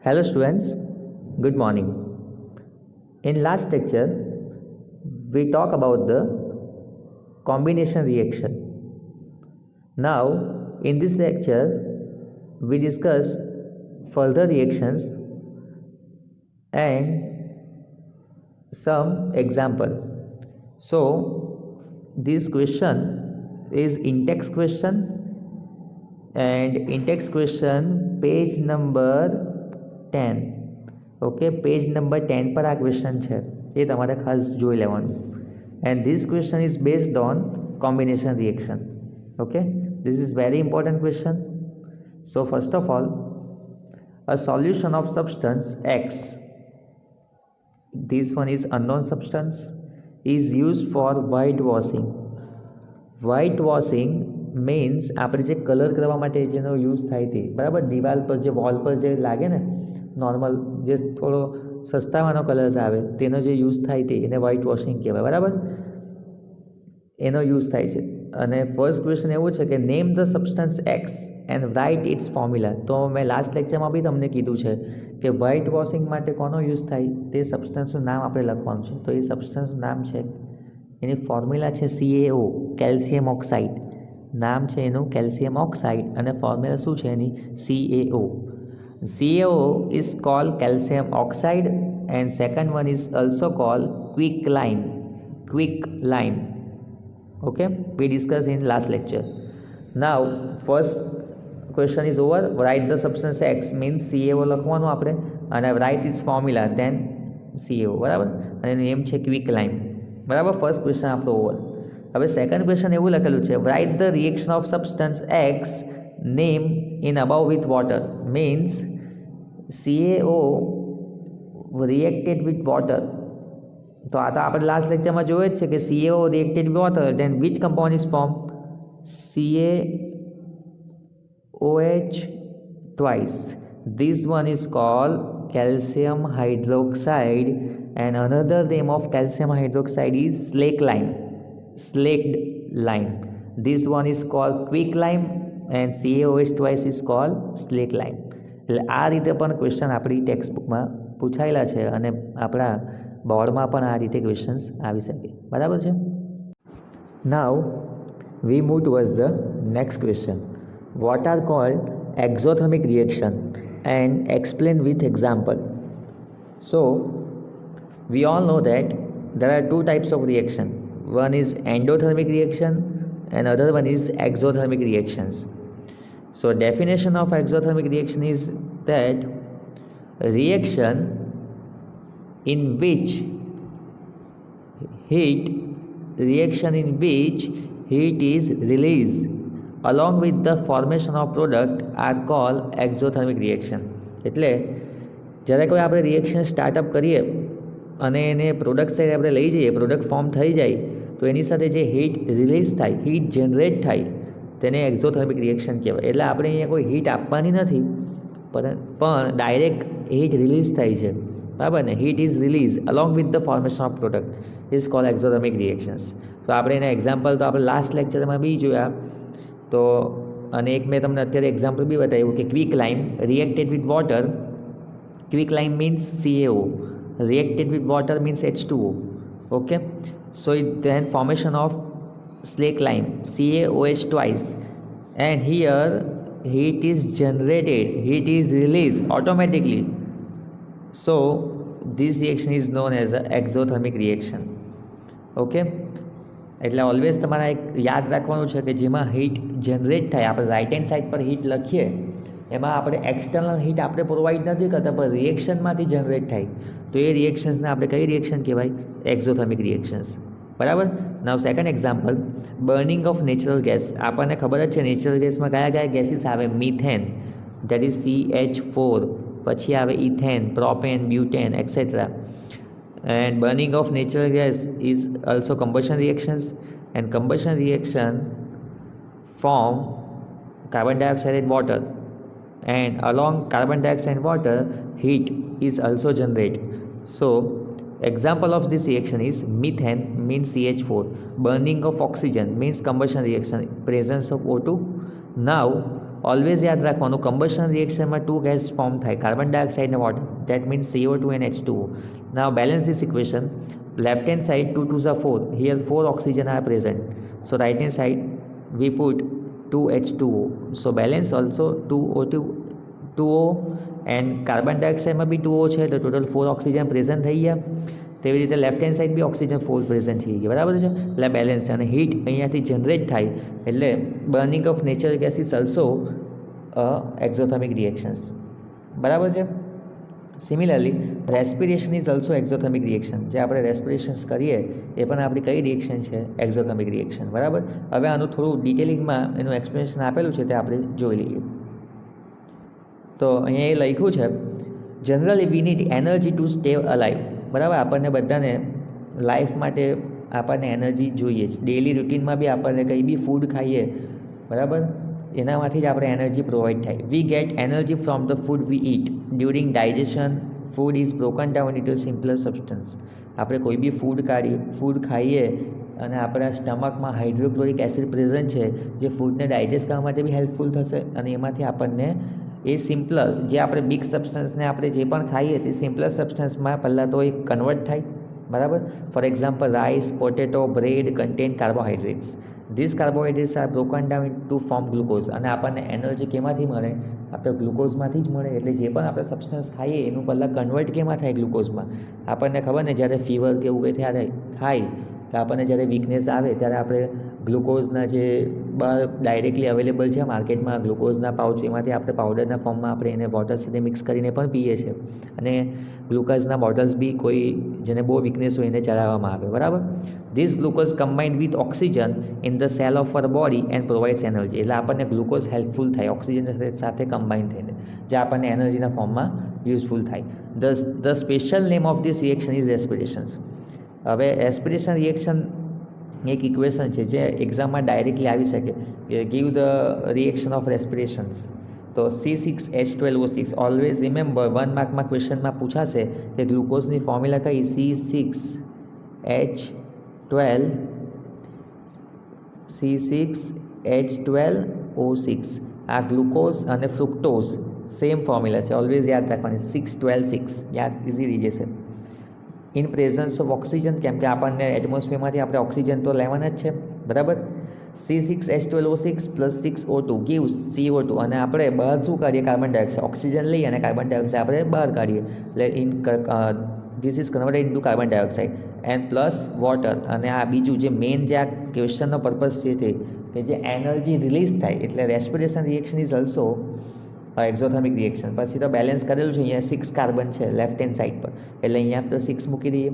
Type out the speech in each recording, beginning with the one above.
Hello students, good morning. In last lecture, we talk about the combination reaction. Now, in this lecture, we discuss further reactions and some example. So, this question is in-text question and in-text question page number 10. Okay page number 10 પર આ question છે એ તમારે ખાસ જોઈ લેવાનું. And this question is based on combination reaction. Okay, this is very important question. So first of all, a solution of substance X, this one is unknown substance, is used for whitewashing. whitewashing means આપણે જે colour કરવા માટે જેનો use થાય તે, બરાબર, દિવાલ પર જે વોલ પર જે લાગે ને નોર્મલ જે થોડો સસ્તાવાનો કલર્સ આવે તેનો જે યુઝ થાય તે એને વ્હાઇટ વોશિંગ કહેવાય, બરાબર, એનો યુઝ થાય છે. અને ફર્સ્ટ ક્વેશ્ચન એવું છે કે name the substance X and write its formula. તો મેં લાસ્ટ લેક્ચરમાં બી તમને કીધું છે કે વ્હાઇટ વોશિંગ માટે કોનો યુઝ થાય તે સબસ્ટન્સનું નામ આપણે લખવાનું છે. તો એ સબસ્ટન્સનું નામ છે, એની ફોર્મ્યુલા છે CaO, કેલ્શિયમ ઓક્સાઇડ. નામ છે એનું કેલ્શિયમ ઓક્સાઇડ અને ફોર્મ્યુલા શું છે એની CaO. CaO is called calcium oxide and second one is also called quicklime. Quicklime. Okay, we discussed in last lecture. Now first question is over. Write the substance X means CaO લખવાનું આપણે અને write its formula then CaO, બરાબર, અને name છે quicklime, બરાબર. First question આપણો over. હવે second question એવું લખેલું છે, write the reaction of substance X name in about with water. Means CaO reacted with water. તો આ તો આપણે લાસ્ટ લેક્ચરમાં જોયું જ છે કે CaO reacted with water, then which compound is form? CaOH twice. This one is called calcium hydroxide and another name of calcium hydroxide is slaked lime. This one is called quicklime and CaOH twice is called slaked lime. એટલે આ રીતે પણ question આપણી ટેક્સ્ટબુકમાં પૂછાયેલા છે અને આપણા બોર્ડમાં પણ આ રીતે ક્વેશ્ચન્સ આવી શકે, બરાબર છે. Now we move towards the next question. What are called exothermic reaction and explain with example. So we all know that there are two types of reaction. One is endothermic reaction and other one is exothermic reactions. So definition of exothermic reaction is that reaction in which heat is released along with the formation of product are called exothermic reaction. એટલે જ્યારે કોઈ આપણે reaction startup કરીએ અને એને product side આપણે લઈ જઈએ, પ્રોડક્ટ ફોર્મ થઈ જાય તો એની સાથે જે હીટ રિલીઝ થાય, હીટ જનરેટ થાય, તેને એક્ઝોથર્મિક રિએક્શન કહેવાય. એટલે આપણે અહીંયા કોઈ હીટ આપવાની નથી પણ ડાયરેક્ટ હીટ રિલીઝ થાય છે, બરાબર ને. Heat is release along with the formation of product is called exothermic reactions. તો આપણે એના એક્ઝામ્પલ તો આપણે લાસ્ટ લેક્ચરમાં બી જોયા. તો અને એક મેં તમને અત્યારે એક્ઝામ્પલ બી બતાવ્યું કે quicklime reacted with water. Quicklime means CaO, reacted with water means H2O. Okay, so it then formation of slaked lime, CaOH twice, and here heat is generated, heat is released automatically. So this reaction is known as an exothermic reaction. Okay, એટલે always તમારે એક યાદ રાખવાનું છે કે જેમાં heat generate થાય, આપણે રાઇટ હેન્ડ સાઇડ પર હીટ લખીએ એમાં આપણે એક્સટર્નલ હીટ આપણે પ્રોવાઈડ નથી કરતા પણ રિએક્શનમાંથી જનરેટ થાય તો એ રિએક્શન્સને આપણે કઈ રિએક્શન કહેવાય? એક્ઝોથર્મિક રિએક્શન્સ, બરાબર. Now second example, burning of natural gas. આપણને ખબર જ છે નેચરલ ગેસમાં કયા કયા ગેસીસ આવે? મિથેન, દેટ ઇઝ CH4, પછી આવે ethane, propane, butane et cetera. And burning of natural gas is also combustion reactions and combustion reaction form carbon dioxide and water, and along carbon dioxide and water heat is also generated. So example of this reaction is methane means CH4, burning of oxygen means combustion reaction, presence of O2. Now always યાદ રાખવાનું, combustion રિએક્શનમાં 2 gas form થાય, carbon dioxide અને water, that means CO2 and H2O. Now balance this equation. Left hand side 2 2s are 4, here 4 oxygen are present, so right hand side we put 2H2O, so balance also 2O and carbon ડાયોક્સાઇડમાં બી 2O છે, એટલે total 4 oxygen present થઈ ગયા. તેવી રીતે left hand side બી oxygen 4 present થઈ ગયા, બરાબર છે, એટલે બેલેન્સ છે. અને હીટ અહીંયાથી જનરેટ થાય, એટલે burning of natural gas is also exothermic reactions, બરાબર છે. Similarly respiration is also exothermic reaction. જે આપણે રેસ્પિરેશન્સ કરીએ એ પણ આપણી કઈ રિએક્શન છે? એક્ઝોથર્મિક રિએક્શન, બરાબર. હવે આનું થોડું ડિટેલિંગમાં એનું એક્સપ્લેનેશન આપેલું છે, તે આપણે જોઈ લઈએ. તો અહીંયા એ લખ્યું છે, generally we need energy to stay alive, બરાબર. આપણને બધાને લાઈફ માટે આપણને એનર્જી જોઈએ જ. ડેલી રૂટીનમાં બી આપણને કંઈ બી ફૂડ ખાઈએ, બરાબર, એનામાંથી જ આપણે એનર્જી પ્રોવાઈડ થાય. We get energy from the food we eat. During digestion food is broken down into simpler substance. આપણે કોઈ બી ફૂડ ખાઈએ અને આપણા સ્ટમકમાં હાઇડ્રોક્લોરિક એસિડ પ્રેઝન્ટ છે, જે ફૂડને ડાયજેસ્ટ કરવા માટે બી હેલ્પફુલ થશે, અને એમાંથી આપણને એ સિમ્પલર, જે આપણે બિગ સબસ્ટન્સને આપણે જે પણ ખાઈએ તે સિમ્પલર સબસ્ટન્સમાં પહેલાં તો એ કન્વર્ટ થાય, બરાબર. For example rice, potato, bread contain carbohydrates. These carbohydrates are broken down to form glucose. અને આપણને એનર્જી કેમાંથી મળે? આપણે ગ્લુકોઝમાંથી જ મળે. એટલે જે પણ આપણે સબસ્ટન્સ ખાઈએ એનું પહેલાં કન્વર્ટ કેમાં થાય? ગ્લુકોઝમાં. આપણને ખબર ને, જ્યારે ફીવર કે એવું કંઈ ત્યારે થાય, તો આપણને જ્યારે વીકનેસ આવે ત્યારે આપણે ગ્લુકોઝના જે બહાર ડાયરેક્ટલી અવેલેબલ છે માર્કેટમાં ગ્લુકોઝના પાઉચ, એમાંથી આપણે પાવડરના ફોર્મમાં આપણે એને વોટર સાથે મિક્સ કરીને પણ પીએ છીએ. અને ગ્લુકોઝના બોટલ્સ બી કોઈ જેને બહુ વીકનેસ હોય એને ચડાવવામાં આવે, બરાબર. This glucose combined with oxygen in the cell of our body and provides energy. એટલે આપણને ગ્લુકોઝ હેલ્પફુલ થાય ઓક્સિજન સાથે કમ્બાઇન થઈને, જે આપણને એનર્જીના ફોર્મમાં યુઝફુલ થાય. The special name of this reaction is respirations. હવે રેસ્પિરેશન રિએક્શન એક ઇક્વેશન છે જે એક્ઝામમાં ડાયરેક્ટલી આવી શકે, કે ગીવ ધ રિએક્શન ઓફ રેસ્પિરેશન્સ. તો C6H12O6. ઓલવેઝ રિમેમ્બર, 1 માર્કમાં ક્વેશ્ચનમાં પૂછાશે કે ગ્લુકોઝની ફોર્મ્યુલા કઈ? C6H12O6. આ ગ્લુકોઝ અને ફ્રુક્ટોઝ સેમ ફોર્મ્યુલા છે, ઓલવેઝ યાદ રાખવાની. 6 12 6 યાદ ઇઝી રહી જશે. ઇન પ્રેઝન્સ ઓફ ઓક્સિજન, કેમ કે આપણને એટમોસ્ફિયરમાંથી આપણે ઓક્સિજન તો લેવાના જ છે, બરાબર. C6H12O6 + 6O2 gives CO2. અને આપણે બહાર શું કાઢીએ? Carbon dioxide. ઓક્સિજન લઈએ અને કાર્બન ડાયોક્સાઇડ આપણે બહાર કાઢીએ, એટલે this is converted into carbon dioxide and plus water. અને આ બીજું જે મેઇન જે આ ક્વેશ્ચનનો પર્પઝ છે તે, કે જે એનર્જી રિલીઝ થાય, એટલે respiration reaction is also exothermic reaction. પછી તો બેલેન્સ કરેલું છે, અહીંયા 6 કાર્બન છે લેફ્ટ હેન્ડ સાઈડ પર, એટલે અહીંયા આપણે 6 મૂકી દઈએ.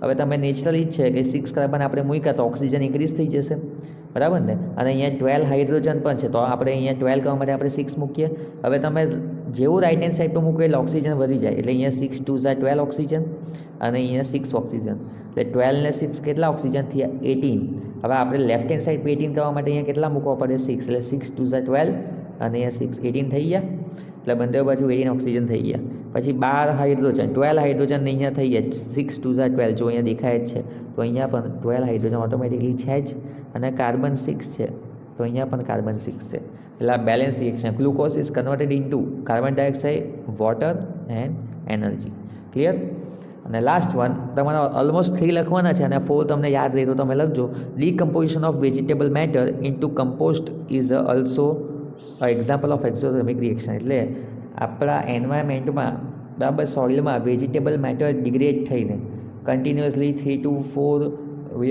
હવે તમે નેચરલી જ છે કે 6 કાર્બન આપણે મૂક્યા તો ઓક્સિજન ઇન્ક્રીઝ થઈ જશે, બરાબર ને. અને અહીંયા 12 હાઇડ્રોજન પણ છે, તો આપણે અહીંયા 12 કરવા માટે આપણે 6 મૂકીએ. હવે તમે જેવું રાઇટ હેન્ડ સાઈડ પર મૂકો એટલે ઓક્સિજન વધી જાય, એટલે અહીંયા 6 2s are 12 ઓક્સિજન, અને અહીંયા 6 ઓક્સિજન, એટલે 12 ને 6 કેટલા ઓક્સિજન થયા? 18. હવે આપણે લેફ્ટ હેન્ડ સાઈડ પર 18 કરવા માટે અહીંયા કેટલા મૂકવા પડે? 6, એટલે 6 2s are 12, અને અહીંયા 6 18 થઈ ગયા, એટલે બંને બાજુ 18 ઓક્સિજન થઈ ગયા. પછી 12 હાઇડ્રોજન, 12 હાઇડ્રોજન અહીંયા થઈ ગયા, 6 2s are 12, જો અહીંયા દેખાય જ છે, તો અહીંયા પણ 12 હાઇડ્રોજન ઓટોમેટિકલી છે જ. અને કાર્બન 6 છે, તો અહીંયા પણ કાર્બન 6 છે, એટલે આ balance reaction. Glucose is converted into carbon dioxide, water and energy. Clear? અને લાસ્ટ વન તમારે ઓલમોસ્ટ 3 લખવાના છે, અને 4 તમને યાદ રહે તો તમે લખજો. Decomposition of vegetable matter into compost is also example of exothermic reaction. એટલે આપણા એન્વાયરમેન્ટમાં, બરાબર, સોઇલમાં વેજીટેબલ મેટર ડિગ્રેડ થઈને કન્ટિન્યુઅસલી 3 to 4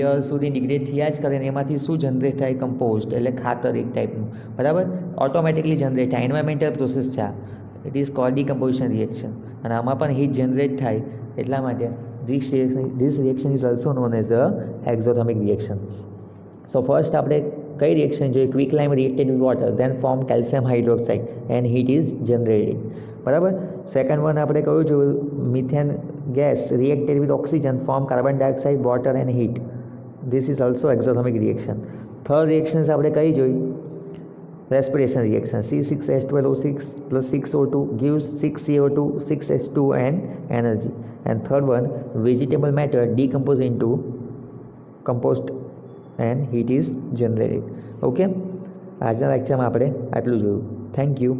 યર્સ સુધી ડિગ્રેડ થયા જ કરે, ને એમાંથી શું જનરેટ થાય? કમ્પોસ્ટ, એટલે ખાતર એક ટાઈપનું, બરાબર, ઓટોમેટિકલી જનરેટ થાય. એન્વાયરમેન્ટલ પ્રોસેસ છે આ. It is called decomposition reaction. અને આમાં પણ હીટ જનરેટ થાય, એટલા માટે this reaction is also known as a exothermic reaction. So first આપણે કઈ રિએક્શન જોઈએ? Quick lime reacted with water, then form calcium hydroxide and heat is generated, બરાબર. સેકન્ડ વન આપણે કહ્યું છે methane gas reacted with oxygen, form carbon dioxide, water and heat. This is also exothermic reaction. Third reactions આપણે કઈ જોઈ? Respiration reaction. C6H12O6 + 6O2 gives 6CO2, 6H2 and energy. And third one, vegetable matter decompose into compost and heat is generated. Okay, આજના લેક્ચરમાં આપણે આટલું જોયું. Thank you.